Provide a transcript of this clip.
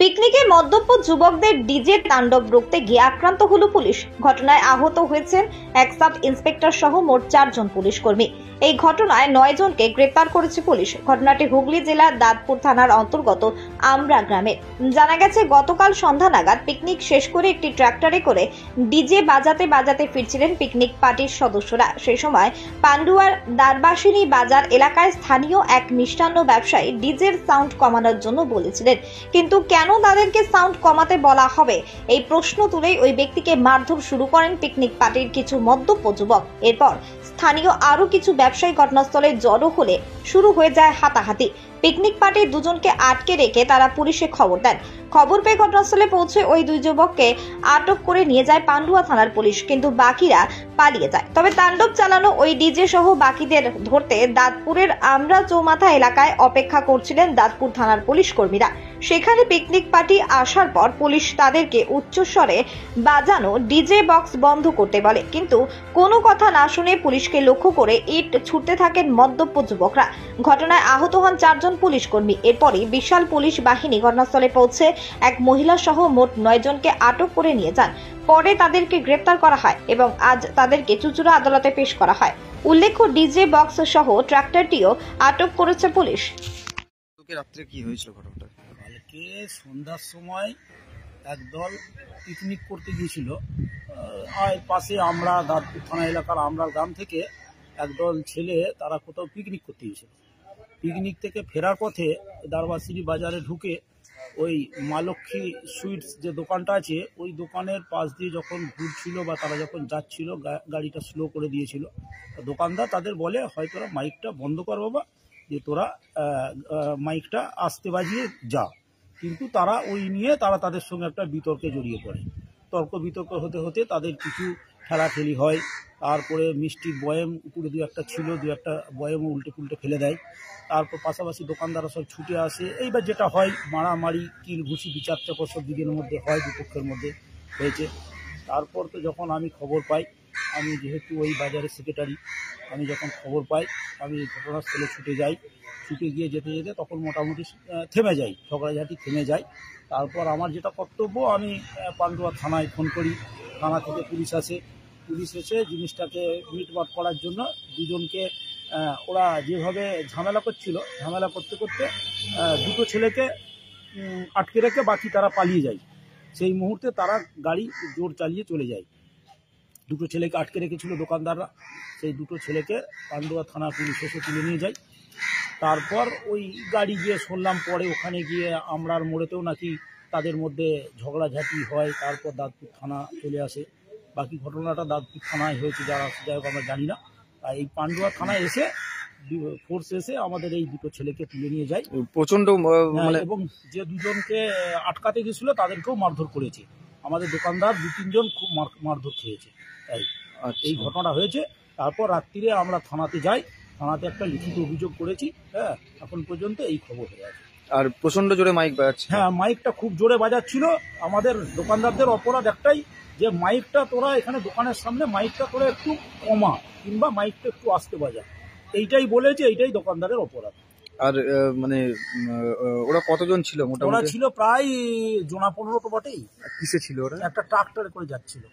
পিকনিকে মদ্যপ যুবকদের ডিজে তাণ্ডব রুখতে গিয়ে আক্রান্ত হলো পুলিশ। ঘটনায় আহত হয়েছেন এক সাব ইন্সপেক্টর সহ মোট 4 জন পুলিশ কর্মী। এই ঘটনায় 9 জনকে গ্রেপ্তার করেছে পুলিশ। ঘটনাটি হুগলি জেলার দাঁতপুর থানার অন্তর্গত আমরা গ্রামে। জানা গেছে, গতকাল সন্ধ্যা নাগাদ পিকনিক শেষ করে একটি ট্রাক্টরে করে ডিজে বাজাতে বাজাতে ফিরছিলেন পিকনিক পার্টির সদস্যরা। সেই সময় পান্ডুয়ার দারবাসিনী বাজার এলাকায় স্থানীয় এক মিষ্টান্ন ব্যবসায়ী ডিজের সাউন্ড কমানোর জন্য বলেছিলেন, কিন্তু কেন তাদেরকে সাউন্ড কমাতে বলা হবে এই প্রশ্ন তুলেই ওই ব্যক্তিকে মারধর শুরু করেন পিকনিক পার্টির কিছু মদ্যপ যুবক। এরপর স্থানীয় আরো কিছু ব্যবসায়ী ঘটনাস্থলে জড়ো হলে শুরু হয়ে যায় হাতাহাতি। পিকনিক পার্টির দুজনকে আটকে রেখে তারা পুলিশে খবর দেন। খবর পেয়ে ঘটনাস্থলে পৌঁছে ওই দুই যুবককে আটক করে নিয়ে যায় পান্ডুয়া থানার পুলিশ, কিন্তু বাকিরা পালিয়ে যায়। তবে তাণ্ডব চালানো ওই ডিজে সহ বাকিদের ধরতে দাঁতপুরের আমরা চৌমাথা এলাকায় অপেক্ষা করছিলেন দাঁতপুর থানার পুলিশ কর্মীরা। সেখানে পিকনিক পার্টি আসার পর পুলিশ তাদেরকে উচ্চস্বরে বাজানো ডিজে বক্স বন্ধ করতে বলে, কিন্তু কোনো কথা না শুনে পুলিশকে লক্ষ্য করে ইট ছুটতে থাকেন মদ্যপ যুবকরা। ঘটনায় আহত হন 4 জন পুলিশ কর্মী। এরপরই বিশাল পুলিশ বাহিনী ঘটনাস্থলে পৌঁছে এক মহিলা সহ মোট 9 জনকে আটক করে নিয়ে যান। পরে তাদেরকে গ্রেপ্তার করা হয় এবং আজ তাদেরকে চুঁচুড়া আদালতে পেশ করা হয়। উল্লেখ্য, ডিজে বক্স সহ ট্রাক্টরটিও আটক করেছে পুলিশ। রাত্রে কি হয়েছিল ঘটনাটা? কালকে সন্ধ্যার সময় একদল পিকনিক করতে গিয়েছিল পাশে আমরা দাঁতপুর থানা এলাকার আমরা গ্রাম থেকে একদল ছেলে তারা কোথাও পিকনিক করতে গিয়েছিল। পিকনিক থেকে ফেরার পথে দারবাসিনী বাজারে ঢুকে ওই মা লক্ষ্মী সুইটস যে দোকানটা আছে ওই দোকানের পাশ দিয়ে যখন ঘুরছিল বা তারা যখন যাচ্ছিল গাড়িটা স্লো করে দিয়েছিল। দোকানদার তাদের বলে, হয়তো তোরা মাইকটা বন্ধ কর বাবা, যে তোরা মাইকটা আস্তে বাজিয়ে যা। কিন্তু তারা ওই নিয়ে তাদের সঙ্গে একটা বিতর্কে জড়িয়ে পড়ে। তর্ক বিতর্ক হতে হতে তাদের কিছু ঠেলাঠেলি হয়। তারপরে মিষ্টির বয়াম উপরে দু একটা ছিল, দু একটা বয়ামও উল্টে পুল্টে ফেলে দেয়। তারপর পাশাপাশি দোকানদাররা সব ছুটে আসে। এইবার যেটা হয়, মারামারি কিল ঘুষি বিচার চক্কর সব দিকের মধ্যে হয়, দুপক্ষের মধ্যে হয়েছে। তারপর তো যখন আমি খবর পাই, আমি যেহেতু ওই বাজারের সেক্রেটারি, আমি যখন খবর পাই আমি ঘটনাস্থলে ছুটে যাই। ছুটে গিয়ে যেতে যেতে তখন মোটামুটি থেমে যাই, ঝগড়াঝাটি থেমে যায়। তারপর আমার যেটা কর্তব্য, আমি পান্ডুয়া থানায় ফোন করি। থানা থেকে পুলিশ আসে। পুলিশ এসে জিনিসটাকে মিটমাট করার জন্য দুজনকে ওরা যেভাবে ঝামেলা করছিল, ঝামেলা করতে করতে দুটো ছেলেকে আটকে রেখে বাকি তারা পালিয়ে যায়। সেই মুহূর্তে তারা গাড়ি জোর চালিয়ে চলে যায়। দুটো ছেলেকে আটকে রেখেছিল দোকানদাররা, সেই দুটো ছেলেকে পান্ডুয়া থানা পুলিশ এসে তুলে নিয়ে যায়। তারপর ওই গাড়ি গিয়ে শুনলাম পরে ওখানে গিয়ে আমরার মোড়েতেও নাকি তাদের মধ্যে ঝগড়াঝাটি হয়। তারপর দাঁতপুর থানা চলে আসে। বাকি ঘটনাটা দাঁতপুর থানায় হয়েছে, যারা যাই হোক আমরা জানি না। এই পান্ডুয়া থানায় এসে ফোর্স এসে আমাদের এই দুটো ছেলেকে তুলে নিয়ে যায় প্রচন্ড এবং যে দুজনকে আটকাতে গেছিল তাদেরকেও মারধর করেছে। আমাদের দোকানদার 2-3 জন খুব মারধর খেয়েছে। তাই এই ঘটনাটা হয়েছে। তারপর রাত্রিরে আমরা থানাতে যাই, থানাতে একটা লিখিত অভিযোগ করেছি। হ্যাঁ, এখন পর্যন্ত এই খবর হয়ে আছে। আর প্রচন্ড জোরে মাইক বাজাচ্ছে। হ্যাঁ, মাইকটা খুব জোরে বাজাচ্ছিল। আমাদের দোকানদারদের অপরাধ একটাই, যে মাইকটা তোরা এখানে দোকানের সামনে মাইকটা তোরা একটু কমা, কিংবা মাইকটা একটু আস্তে বাজা, এইটাই বলেছে। এইটাই দোকানদারের অপরাধ। আর মানে ওরা কতজন ছিল? ওরা ছিল প্রায় 15 তো বটেই। কিসে ছিল ওরা? একটা ট্রাক্টরে করে যাচ্ছিল।